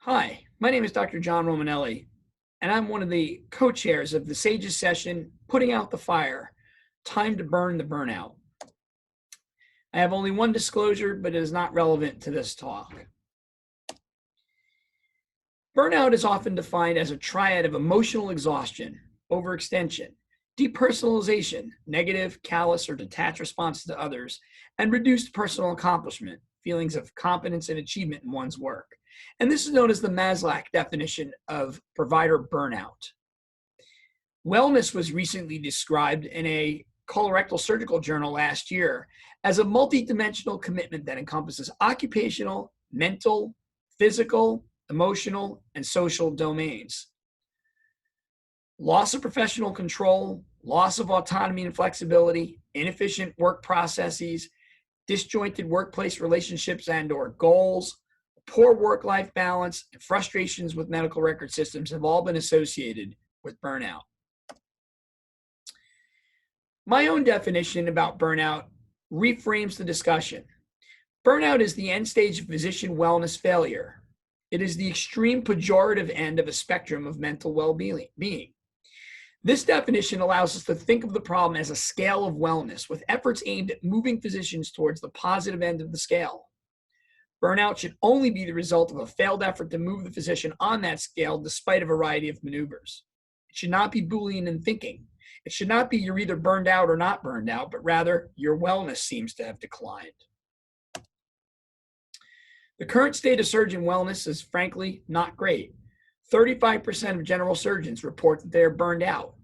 Hi, my name is Dr. John Romanelli, and I'm one of the co-chairs of the SAGES session, Putting Out the Fire, Time to Burn the Burnout. I have only one disclosure, but it is not relevant to this talk. Burnout is often defined as a triad of emotional exhaustion, overextension, depersonalization, negative, callous, or detached responses to others, and reduced personal accomplishment, feelings of competence and achievement in one's work. And this is known as the Maslach definition of provider burnout. Wellness was recently described in a colorectal surgical journal last year as a multidimensional commitment that encompasses occupational, mental, physical, emotional, and social domains. Loss of professional control, loss of autonomy and flexibility, inefficient work processes, disjointed workplace relationships and/or goals, poor work-life balance, and frustrations with medical record systems have all been associated with burnout. My own definition about burnout reframes the discussion. Burnout is the end stage of physician wellness failure. It is the extreme pejorative end of a spectrum of mental well-being. This definition allows us to think of the problem as a scale of wellness, with efforts aimed at moving physicians towards the positive end of the scale. Burnout should only be the result of a failed effort to move the physician on that scale despite a variety of maneuvers. It should not be Boolean in thinking. It should not be you're either burned out or not burned out, but rather your wellness seems to have declined. The current state of surgeon wellness is frankly not great. 35% of general surgeons report that they are burned out.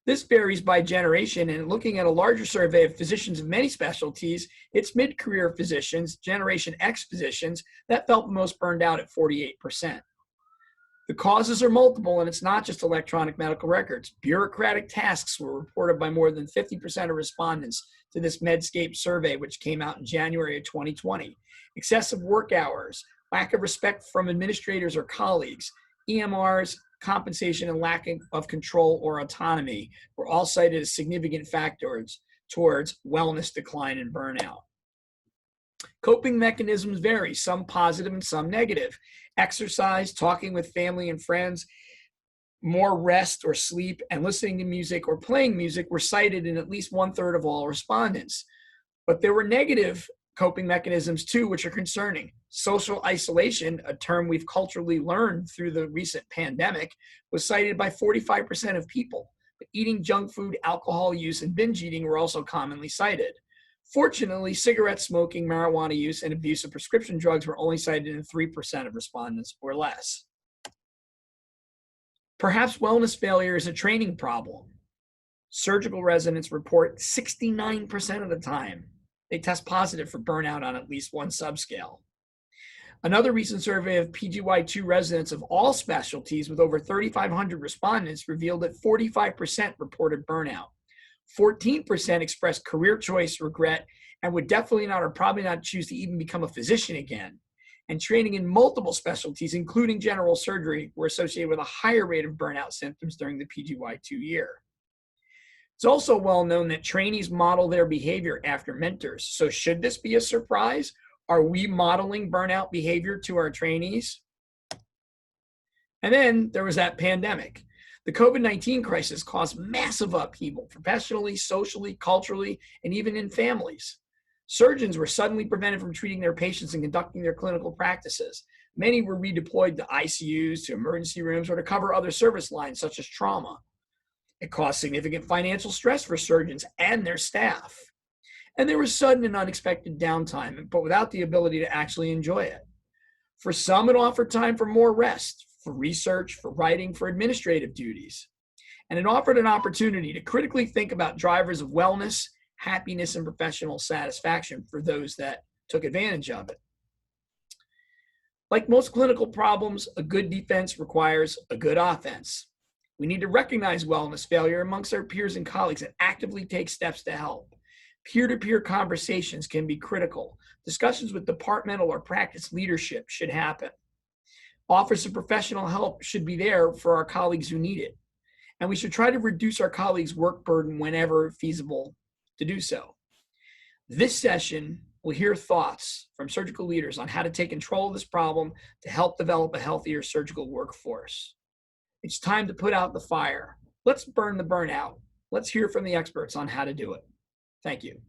This varies by generation, and looking at a larger survey of physicians of many specialties, it's mid-career physicians, Generation X physicians, that felt the most burned out at 48%. The causes are multiple, and it's not just electronic medical records. Bureaucratic tasks were reported by more than 50% of respondents to this Medscape survey, which came out in January of 2020. Excessive work hours, lack of respect from administrators or colleagues, EMRs, compensation, and lack of control or autonomy were all cited as significant factors towards wellness decline and burnout. Coping mechanisms vary, some positive and some negative. Exercise, talking with family and friends, more rest or sleep, and listening to music or playing music were cited in at least 1/3 of all respondents. But there were negative coping mechanisms too, which are concerning. Social isolation, a term we've culturally learned through the recent pandemic, was cited by 45% of people. But eating junk food, alcohol use, and binge eating were also commonly cited. Fortunately, cigarette smoking, marijuana use, and abuse of prescription drugs were only cited in 3% of respondents or less. Perhaps wellness failure is a training problem. Surgical residents report 69% of the time they test positive for burnout on at least one subscale. Another recent survey of PGY2 residents of all specialties with over 3,500 respondents revealed that 45% reported burnout. 14% expressed career choice regret and would definitely not or probably not choose to even become a physician again. And training in multiple specialties, including general surgery, were associated with a higher rate of burnout symptoms during the PGY2 year. It's also well known that trainees model their behavior after mentors. So should this be a surprise? Are we modeling burnout behavior to our trainees? And then there was that pandemic. The COVID-19 crisis caused massive upheaval professionally, socially, culturally, and even in families. Surgeons were suddenly prevented from treating their patients and conducting their clinical practices. Many were redeployed to ICUs, to emergency rooms, or to cover other service lines such as trauma. It caused significant financial stress for surgeons and their staff. And there was sudden and unexpected downtime, but without the ability to actually enjoy it. For some, it offered time for more rest, for research, for writing, for administrative duties. And it offered an opportunity to critically think about drivers of wellness, happiness, and professional satisfaction for those that took advantage of it. Like most clinical problems, a good defense requires a good offense. We need to recognize wellness failure amongst our peers and colleagues and actively take steps to help. Peer-to-peer conversations can be critical. Discussions with departmental or practice leadership should happen. Offers of professional help should be there for our colleagues who need it. And we should try to reduce our colleagues' work burden whenever feasible to do so. This session We'll hear thoughts from surgical leaders on how to take control of this problem to help develop a healthier surgical workforce. It's time to put out the fire. Let's burn the burnout. Let's hear from the experts on how to do it. Thank you.